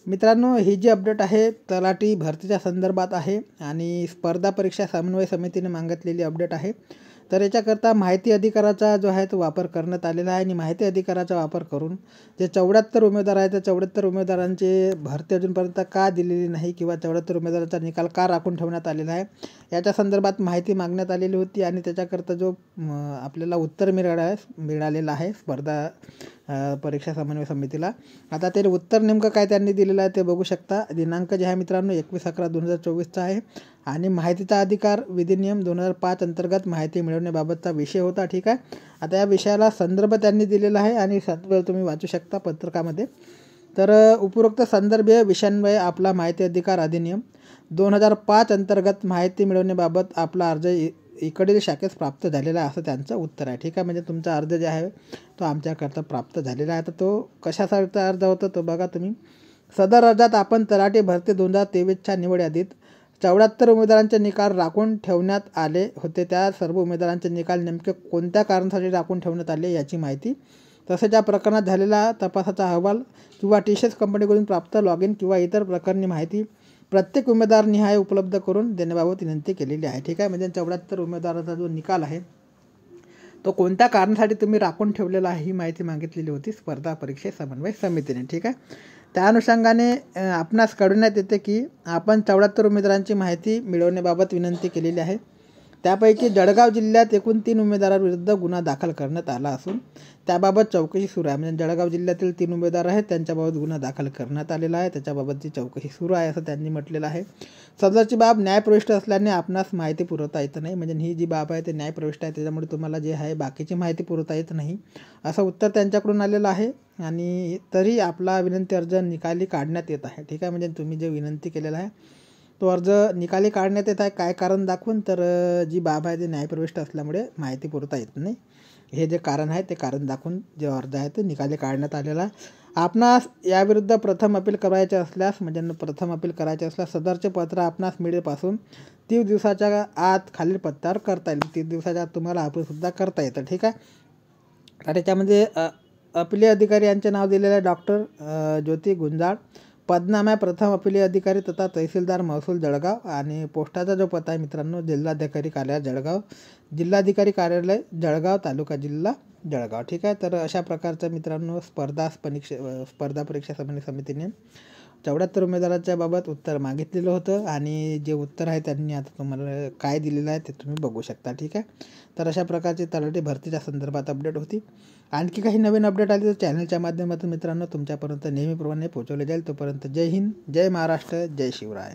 मित्रांनो, ही जी अपडेट आहे तलाठी भरतीच्या संदर्भात आहे आणि स्पर्धा परीक्षा समन्वय समितीने मागितलेली अपडेट आहे. तर याच्याकरता माहिती अधिकाराचा जो आहे तो वापर करण्यात आलेला आहे आणि माहिती अधिकाराचा वापर करून जे 74 उमेदवार आहेत त्या 74 उमेदवारांची भरती अजूनपर्यंत का दिलेली नाही किंवा 74 उमेदवारांचा निकाल का राखून ठेवण्यात आलेला आहे याच्या संदर्भात माहिती मागण्यात आलेली होती आणि त्याच्याकरता जो आपल्याला उत्तर मिळालेलं आहे स्पर्धा परीक्षा समन्वय समितीला. आता ते उत्तर नेमकं काय त्यांनी दिलेलं आहे ते बघू शकता. दिनांक जे आहे मित्रांनो 21/11/2024 आहे आणि माहितीचा अधिकार विधिनियम 2005 अंतर्गत माहिती मिळवण्याबाबतचा विषय होता. ठीक आहे. आता या विषयाला संदर्भ त्यांनी दिलेला आहे आणि संदर्भ तुम्ही वाचू शकता पत्रकामध्ये. तर उपरोक्त संदर्भीय विषयान्वये आपला माहिती अधिकार अधिनियम 2005 अंतर्गत माहिती मिळवण्याबाबत आपला अर्ज इकडील शाखेस प्राप्त झालेला आहे असं त्यांचं उत्तर आहे. ठीक आहे. म्हणजे तुमचा अर्ज जे आहे तो आमच्याकरता प्राप्त झालेला आहे. तर तो कशासाठी अर्ज होता तो बघा तुम्ही. सदर अर्जात आपण तलाठी भरती 2023च्या निवड यादीत 74 उमेदवारांचे निकाल राखून ठेवण्यात आले होते. त्या सर्व उमेदवारांचे निकाल नेमके कोणत्या कारणासाठी राखून ठेवण्यात आले याची माहिती, तसेच या प्रकरणात झालेला तपासाचा अहवाल किंवा TCS कंपनीकडून प्राप्त लॉग इन किंवा इतर प्रकरणी माहिती प्रत्येक उमेदवार निहाय उपलब्ध करून देण्याबाबत विनंती केलेली आहे. ठीक आहे. म्हणजे 74 उमेदवाराचा जो निकाल आहे तो कोणत्या कारणासाठी तुम्ही राखून ठेवलेला आहे ही माहिती मागितलेली होती स्पर्धा परीक्षा समन्वय समितीने. ठीक आहे. त्या अनुषंगाने आपणास कळविण्यात येते की आपण 74 उमेदवारांची माहिती मिळवण्याबाबत विनंती केलेली आहे. त्यापैकी जळगाव जिल्ह्यात एकूण 3 उमेदवारांविरुद्ध गुन्हा दाखल करण्यात आला असून त्याबाबत चौकशी सुरू आहे. म्हणजे जळगाव जिल्ह्यातील 3 उमेदवार आहेत त्यांच्याबाबत गुन्हा दाखल करण्यात आलेला आहे, त्याच्याबाबतची चौकशी सुरू आहे असं त्यांनी म्हटलेलं आहे. सदरची बाब न्यायप्रविष्ट असल्याने आपणास माहिती पुरवता येत नाही. म्हणजे ही जी बाब आहे ते न्यायप्रविष्ट आहे त्याच्यामुळे तुम्हाला जे आहे बाकीची माहिती पुरवता येत नाही असं उत्तर त्यांच्याकडून आलेलं आहे. आणि तरी आपला विनंती अर्ज निकाली काढण्यात येत आहे. ठीक आहे. म्हणजे तुम्ही जे विनंती केलेला आहे तो अर्ज निकाली काढण्यात येत आहे. काय कारण दाखवून तर जी बाब आहे ते न्यायप्रविष्ट असल्यामुळे माहिती पुरवता येत नाही हे जे कारण आहे ते कारण दाखवून जे अर्ज आहे ते निकाली काढण्यात आलेला आहे. आपणास याविरुद्ध प्रथम अपील करायचे असल्यास म्हणजे प्रथम अपील करायचे असल्यास सदरचे पत्र आपणास मिळेपासून 30 दिवसाच्या आत खालील पत्त्यावर करता येईल. 30 दिवसाच्या आत तुम्हाला अपीलसुद्धा करता येतं. ठीक आहे. तर त्याच्यामध्ये अपिली अधिकारी यांचे नाव दिलेले आहे डॉक्टर ज्योती गुंजाळ. पदनाम आहे प्रथम अपिली अधिकारी तथा तहसीलदार महसूल जळगाव आणि पोस्टाचा जो पत्ता आहे मित्रांनो जिल्हाधिकारी कार्यालय जळगाव, जिल्हाधिकारी कार्यालय जळगाव, तालुका जिल्हा जळगाव. ठीक आहे. तर अशा प्रकारचं मित्रांनो स्पर्धा परीक्षा समन्वय समितीने 74 उमेदवाराच्या बाबत उत्तर मागितलेलं होतं आणि जे उत्तर आहे त्यांनी आता तुम्हाला काय दिलेलं आहे ते तुम्ही बघू शकता. ठीक आहे. तर अशा प्रकारची तलाठी भरतीच्या संदर्भात अपडेट होती. आणखी काही नवीन अपडेट आली तर चॅनलच्या माध्यमातून मित्रांनो तुमच्यापर्यंत नेहमीप्रमाणे पोहोचवले जाईल. तोपर्यंत जय हिंद, जय महाराष्ट्र, जय शिवराय.